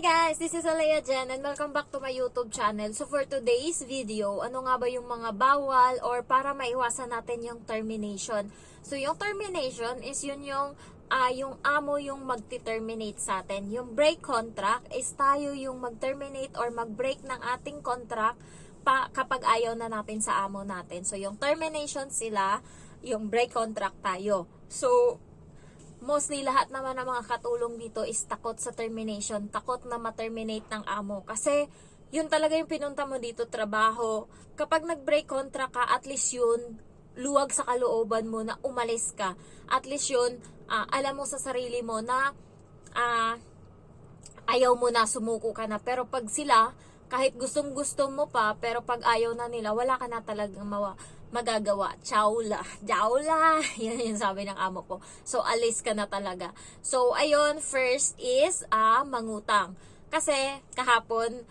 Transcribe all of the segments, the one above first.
guys, this is Alea Jen and welcome back to my YouTube channel. So for today's video, ano nga ba yung mga bawal or para maiwasan natin yung termination? So yung termination is yun yung amo yung magti-terminate sa atin. Yung break contract is tayo yung mag-terminate or mag-break ng ating contract kapag ayaw na natin sa amo natin. So yung termination sila, yung break contract tayo. So mostly lahat naman ng mga katulong dito is takot sa termination, takot na ma-terminate ng amo. Kasi yun talaga yung pinunta mo dito, trabaho. Kapag nag-break contract ka, at least yun, luwag sa kalooban mo na umalis ka. At least yun, alam mo sa sarili mo na ayaw mo na, sumuko ka na. Pero pag sila, kahit gustong-gusto mo pa, pero pag ayaw na nila, wala ka na talagang magagawa. Chawla. Jawla. Yan yung sabi ng amo ko. So, alis ka na talaga. So, ayun, first is mangutang. Kasi, kahapon,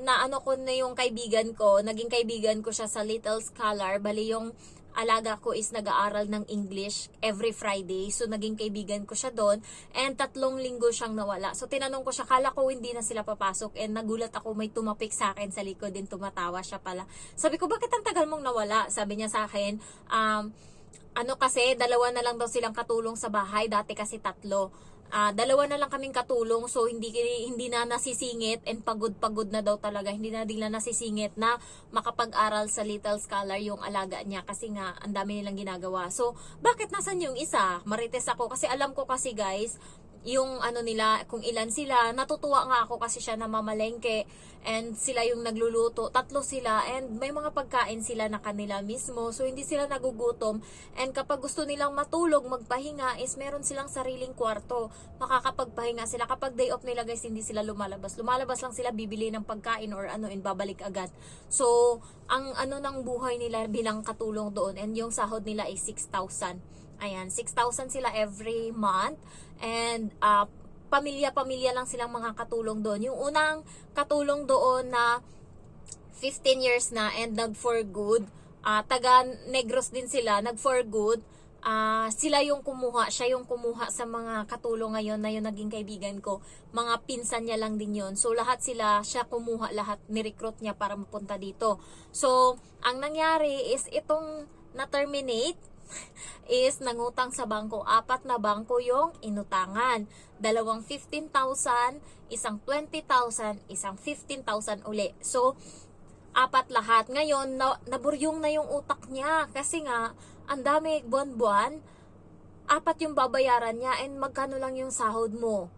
naano ko na yung kaibigan ko, naging kaibigan ko siya sa Little Scholar. Bali, yung alaga ko is nag-aaral ng English every Friday. So, naging kaibigan ko siya doon. And 3 linggo siyang nawala. So, tinanong ko siya, kala ko hindi na sila papasok. And nagulat ako, may tumapik sa akin sa likod din, tumatawa siya pala. Sabi ko, bakit ang tagal mong nawala? Sabi niya sa akin, kasi, 2 na lang daw silang katulong sa bahay. Dati kasi 3. 2 na lang kaming katulong, so hindi na nasisingit and pagod na daw talaga, hindi na nasisingit na makapag-aral sa Little Scholar yung alaga niya kasi nga ang dami nilang ginagawa. So bakit nasan yung isa? Marites ako kasi alam ko kasi guys yung nila, kung ilan sila. Natutuwa nga ako kasi siya namamalengke and sila yung nagluluto. 3 sila and may mga pagkain sila na kanila mismo. So hindi sila nagugutom. And kapag gusto nilang matulog, magpahinga, is meron silang sariling kwarto. Makakapagpahinga sila. Kapag day off nila guys, hindi sila lumalabas. Lumalabas lang sila, bibili ng pagkain or and babalik agad. So ang ng buhay nila bilang katulong doon, and yung sahod nila is 6,000. Ayan, 6,000 sila every month. And pamilya-pamilya lang silang mga katulong doon. Yung unang katulong doon na 15 years na and nag for good, taga Negros din sila, nag for good. Sila yung kumuha, siya yung kumuha sa mga katulong ngayon na yung naging kaibigan ko. Mga pinsan niya lang din yun. So lahat sila, siya kumuha, lahat ni-recruit niya para mapunta dito. So ang nangyari is itong na-terminate is nangutang sa bangko. 4 na bangko yung inutangan. 2 15,000, isang 20,000, isang 15,000 uli. So 4 lahat. Ngayon, naburyong na yung utak niya kasi nga, ang dami buwan-buwan, 4 yung babayaran niya and magkano lang yung sahod mo.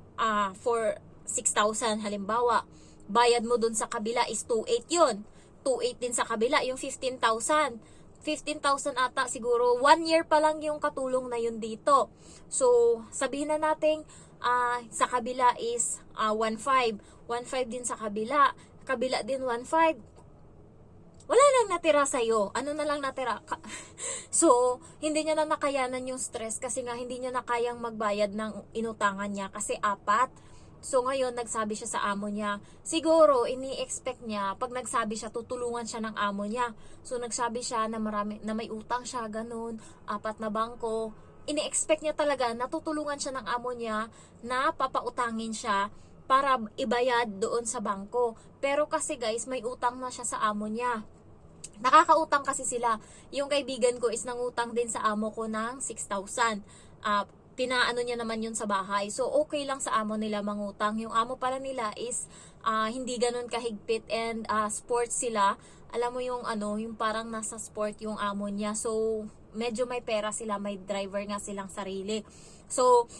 For 6,000 halimbawa, bayad mo dun sa kabila is 2,800 yun. 2,800 din sa kabila, yung 15,000. 15,000 ata siguro, 1 year pa lang yung katulong na yun dito. So, sabihin na natin, sa kabila is 1,500. 1,500 din sa kabila. Kabila din 1,500. Wala nang natira sa'yo. Ano na lang natira? So, hindi niya na nakayanan yung stress kasi nga hindi niya na kayang magbayad ng inutangan niya kasi 4. So ngayon, nagsabi siya sa amo niya. Siguro, ini-expect niya, pag nagsabi siya, tutulungan siya ng amo niya. So nagsabi siya na na may utang siya, ganun, 4 na bangko. Ini-expect niya talaga na tutulungan siya ng amo niya na papautangin siya para ibayad doon sa bangko. Pero kasi guys, may utang na siya sa amo niya. Nakakautang kasi sila. Yung kaibigan ko is nangutang din sa amo ko ng 6,000. Pinaano niya naman yun sa bahay. So, okay lang sa amo nila mangutang. Yung amo pala nila is hindi ganun kahigpit and sports sila. Alam mo yung yung parang nasa sport yung amo niya. So, medyo may pera sila, may driver nga silang sarili. So,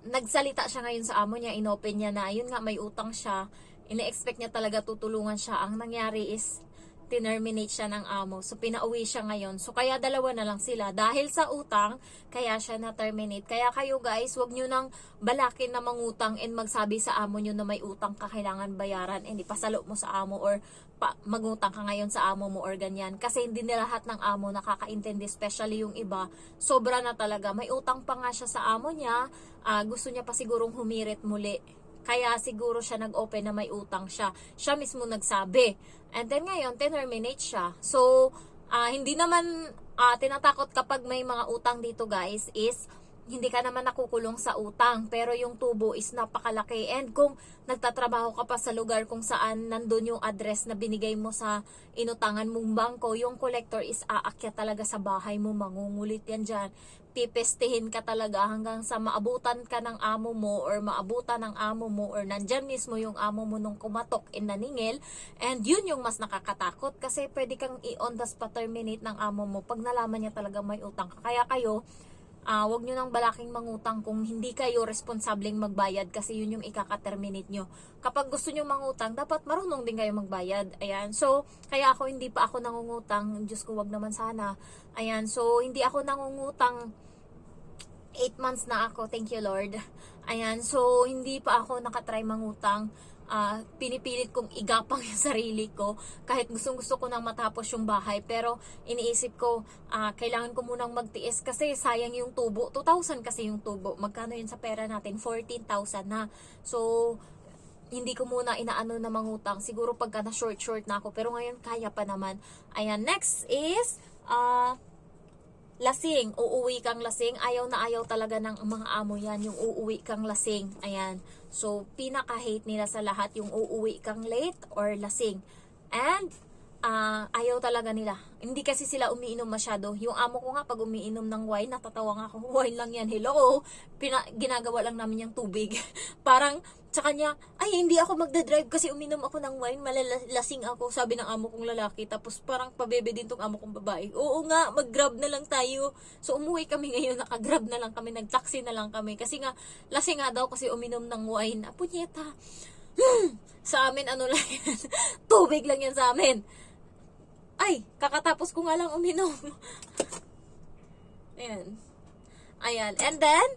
nagsalita siya ngayon sa amo niya, inopen niya na, yun nga may utang siya. Ine-expect niya talaga tutulungan siya. Ang nangyari is tinerminate siya ng amo. So, pinauwi siya ngayon. So, kaya 2 na lang sila. Dahil sa utang, kaya siya na-terminate. Kaya kayo guys, wag nyo nang balakin na mangutang and magsabi sa amo nyo na may utang ka, kailangan bayaran. And ipasalo mo sa amo or magutang ka ngayon sa amo mo or ganyan. Kasi hindi na lahat ng amo nakakaintindi, especially yung iba. Sobra na talaga. May utang pa nga siya sa amo niya. Gusto niya pa sigurong humirit muli. Kaya siguro siya nag-open na may utang siya. Siya mismo nagsabi. And then ngayon, terminate siya. So, hindi naman tinatakot kapag may mga utang dito guys is hindi ka naman nakukulong sa utang, pero yung tubo is napakalaki. And kung nagtatrabaho ka pa sa lugar kung saan nandun yung address na binigay mo sa inutangan mong bangko, yung collector is aakyat talaga sa bahay mo, mangungulit yan dyan. Pipestehin ka talaga hanggang sa maabutan ka ng amo mo or maabutan ng amo mo or nandyan mismo yung amo mo nung kumatok in naningil. And yun yung mas nakakatakot kasi pwede kang i-on the spot terminate ng amo mo pag nalaman niya talaga may utang ka. Kaya kayo, wag nyo nang balaking mangutang kung hindi kayo responsableng magbayad kasi yun yung ikaka-terminate nyo. Kapag gusto nyo mangutang, dapat marunong din kayo magbayad. Ayan. So, kaya ako hindi pa ako nangungutang. Diyos ko, wag naman sana. Ayan. So, hindi ako nangungutang. 8 months na ako. Thank you, Lord. Ayan. So, hindi pa ako nakatry mangutang. Pinipilit kong igapang yung sarili ko kahit gusto ko nang matapos yung bahay, pero iniisip ko kailangan ko munang magtiis kasi sayang yung tubo. 2,000 kasi yung tubo, magkano yun sa pera natin? 14,000 na. So hindi ko muna inaano na mangutang, siguro pagka na short na ako, pero ngayon kaya pa naman. Ayan, next is lasing, uuwi kang lasing. Ayaw na ayaw talaga ng mga amo yan, yung uuwi kang lasing. Ayan. So, pinaka-hate nila sa lahat yung uuwi kang late or lasing. And, ayaw talaga nila. Hindi kasi sila umiinom masyado. Yung amo ko nga, pag umiinom ng wine, natatawa nga ako, wine lang yan, hello. Ginagawa lang namin yung tubig. Parang, sa kanya, ay hindi ako magdadrive kasi uminom ako ng wine, malalasing ako, sabi ng amo kong lalaki. Tapos parang pabebe din tong amo kong babae. Oo nga, mag-grab na lang tayo. So umuwi kami ngayon, naka-grab na lang kami, nag-taxi na lang kami. Kasi nga, lasing nga daw kasi uminom ng wine. Punyeta. Sa amin, ano lang yan. Tubig lang yan sa amin. Ay, kakatapos ko nga lang uminom. Ayan. Ayan. And then,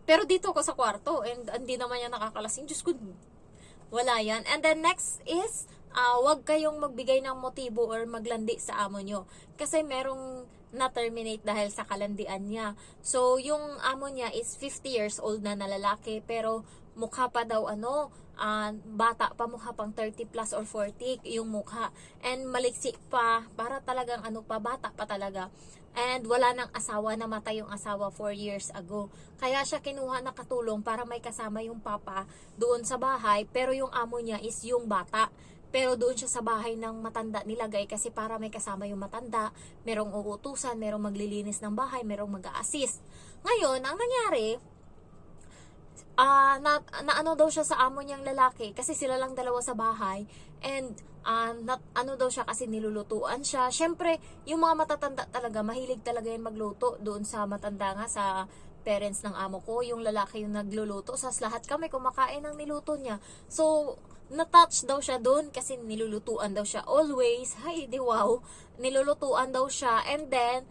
pero dito ako sa kwarto and hindi naman yan nakakalasing. Diyos ko, wala yan. And then next is, wag kayong magbigay ng motibo or maglandi sa amo nyo. Kasi merong na-terminate dahil sa kalandian niya. So, yung amo niya is 50 years old na lalaki, pero mukha pa daw bata pa, mukha pang 30 plus or 40 yung mukha. And maliksi pa, para talagang bata pa talaga. And wala nang asawa, namatay yung asawa 4 years ago. Kaya siya kinuha na katulong para may kasama yung papa doon sa bahay, pero yung amo niya is yung bata. Pero doon siya sa bahay ng matanda nilagay kasi para may kasama yung matanda, merong uutusan, merong maglilinis ng bahay, merong mag-a-assist. Ngayon, ang nangyari, na daw siya sa amo niyang lalaki kasi sila lang dalawa sa bahay, and daw siya kasi nilulutuan siya. Syempre, yung mga matatanda talaga, mahilig talaga yan magluto. Doon sa matanda nga, sa parents ng amo ko, yung lalaki yung nagluluto. Sa lahat kami kumakain ng niluto niya. So, na-touch daw siya doon kasi nilulutuan daw siya always. Hay, di wow. Nilulutuan daw siya, and then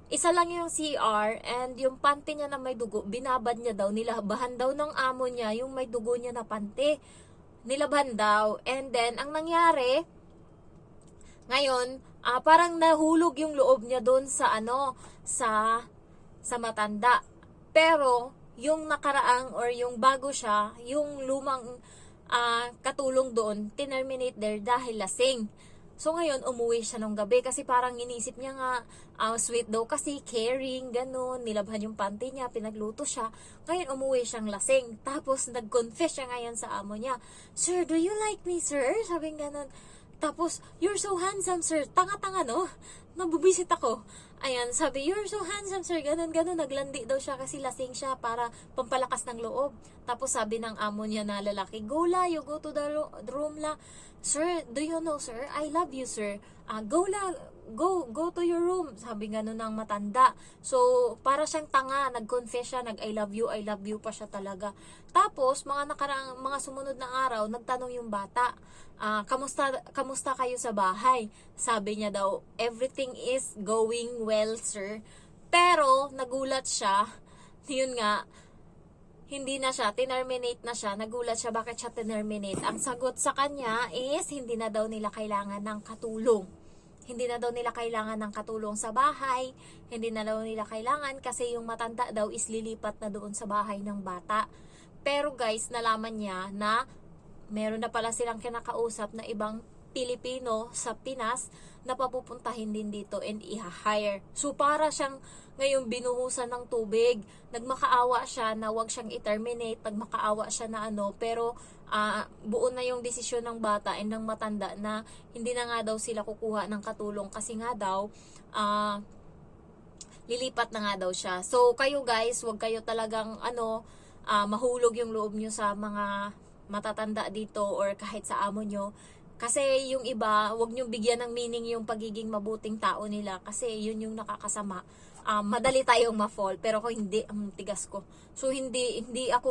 isa lang yung CR, and yung panty niya na may dugo, binabad niya daw, nilabahan daw ng amo niya yung may dugo niya na panty. Nilabahan daw. And then, ang nangyari, ngayon, parang nahulog yung loob niya doon sa sa matanda. Pero, yung nakaraang or yung bago siya, yung lumang katulong doon, tinerminate there dahil lasing. So ngayon, umuwi siya nung gabi kasi parang inisip niya nga, sweet daw kasi, caring, ganun, nilabhan yung panty niya, pinagluto siya. Ngayon, umuwi siyang lasing. Tapos, nag-confess siya ngayon sa amo niya. Sir, do you like me, sir? Sabi ganun. Tapos, you're so handsome, sir. Tanga-tanga, no? Nabubisit ako. Ayan, sabi, you're so handsome, sir. Ganun. Naglandi daw siya kasi lasing siya para pampalakas ng loob. Tapos, sabi ng amo niya na lalaki, go la, you go to the room la. Sir, do you know, sir? I love you, sir. Go la, go to your room. Sabi gano'n ng matanda. So, para siyang tanga, nag-confess siya, I love you pa siya talaga. Tapos, mga sumunod na araw, nagtanong yung bata, kamusta kayo sa bahay? Sabi niya daw, everything is going well, sir. Pero, nagulat siya, yun nga, hindi na siya, tinerminate na siya. Nagulat siya, bakit siya tinerminate? Ang sagot sa kanya is, hindi na daw nila kailangan ng katulong. Hindi na daw nila kailangan ng katulong sa bahay. Hindi na daw nila kailangan kasi yung matanda daw is lilipat na doon sa bahay ng bata. Pero guys, nalaman niya na meron na pala silang kinakausap na ibang Pilipino sa Pinas na papupuntahin din dito and i-hire. So para siyang ngayon binuhusan ng tubig. Nagmakaawa siya na wag siyang i-terminate, nagmakaawa siya na ano, pero buo na yung desisyon ng bata and ng matanda na hindi na nga daw sila kukuha ng katulong kasi nga daw lilipat na nga daw siya. So kayo guys, wag kayo talagang mahulog yung loob nyo sa mga matatanda dito or kahit sa amo nyo. Kasi yung iba, wag nyo bigyan ng meaning yung pagiging mabuting tao nila kasi yun yung nakakasama. Madali tayong ma-fall pero ako hindi, ang tigas ko. So hindi ako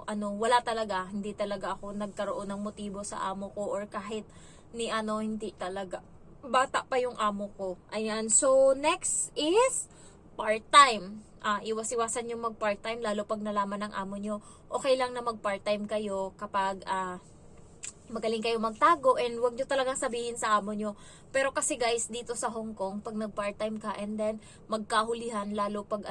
hindi talaga ako nagkaroon ng motibo sa amo ko or kahit hindi talaga. Bata pa yung amo ko. Ayan. So next is part-time. Iwas-iwasan yung mag part-time lalo pag nalaman ng amo nyo. Okay lang na mag part-time kayo kapag magaling kayo magtago and wag nyo talagang sabihin sa amo nyo. Pero kasi guys, dito sa Hong Kong, pag nag-part-time ka and then magkahulihan, lalo pag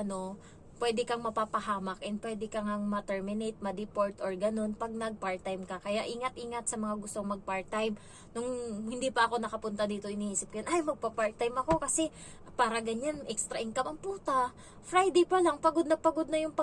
pwede kang mapapahamak and pwede kang ma-terminate, ma-deport or ganun pag nag-part-time ka. Kaya ingat-ingat sa mga gustong mag-part-time. Nung hindi pa ako nakapunta dito, iniisip ko, ay magpa-part-time ako kasi para ganyan, extra income ang puta. Friday pa lang, pagod na yung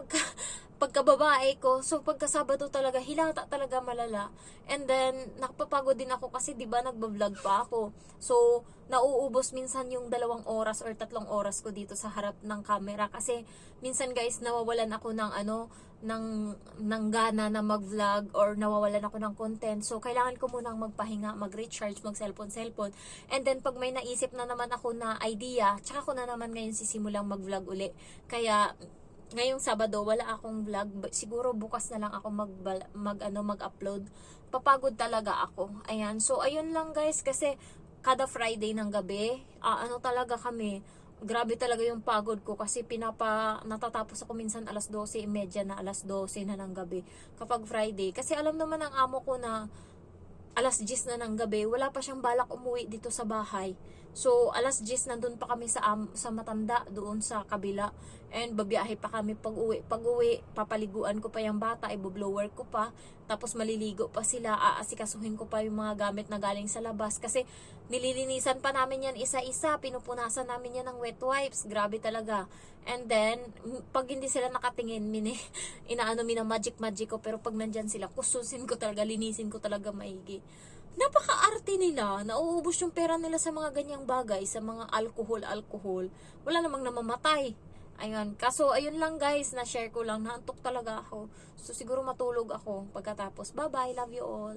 pagkababae ko. So pagka Sabado talaga, hilata talaga malala. And then, nakapapagod din ako kasi 'di ba nagba-vlog pa ako. So, nauubos minsan yung 2 oras or 3 oras ko dito sa harap ng camera kasi minsan guys nawawalan ako ng gana na mag-vlog or nawawalan ako ng content. So, kailangan ko munang magpahinga, mag-recharge, mag-cellphone. And then, pag may naisip na naman ako na idea, tsaka ko na naman ngayon sisimulang mag-vlog uli. Kaya, ngayong Sabado, wala akong vlog. Siguro bukas na lang ako mag-upload. Papagod talaga ako. Ayan. So, ayun lang guys. Kasi, kada Friday ng gabi, talaga kami. Grabe talaga yung pagod ko kasi natatapos ako minsan alas 12:30 na, alas 12 na ng gabi kapag Friday. Kasi alam naman ng amo ko na alas 10 na ng gabi, wala pa siyang balak umuwi dito sa bahay. So, alas 10 nandun pa kami sa matanda doon sa kabila. And babiyahe pa kami pag-uwi. Pag-uwi, papaliguan ko pa yung bata, i-blower ko pa. Tapos maliligo pa sila, aasikasuhin ko pa yung mga gamit na galing sa labas. Kasi nililinisan pa namin yan isa-isa, pinupunasan namin yan ng wet wipes. Grabe talaga. And then, pag hindi sila nakatingin, magic ko. Pero pag nandyan sila, kususin ko talaga, linisin ko talaga maigi. Napaka-arte nila. Nauubos yung pera nila sa mga ganyang bagay, sa mga alcohol. Wala namang namamatay. Ayun. Kaso, ayun lang guys, na-share ko lang. Naantok talaga ako. So, siguro matulog ako pagkatapos. Bye-bye. Love you all.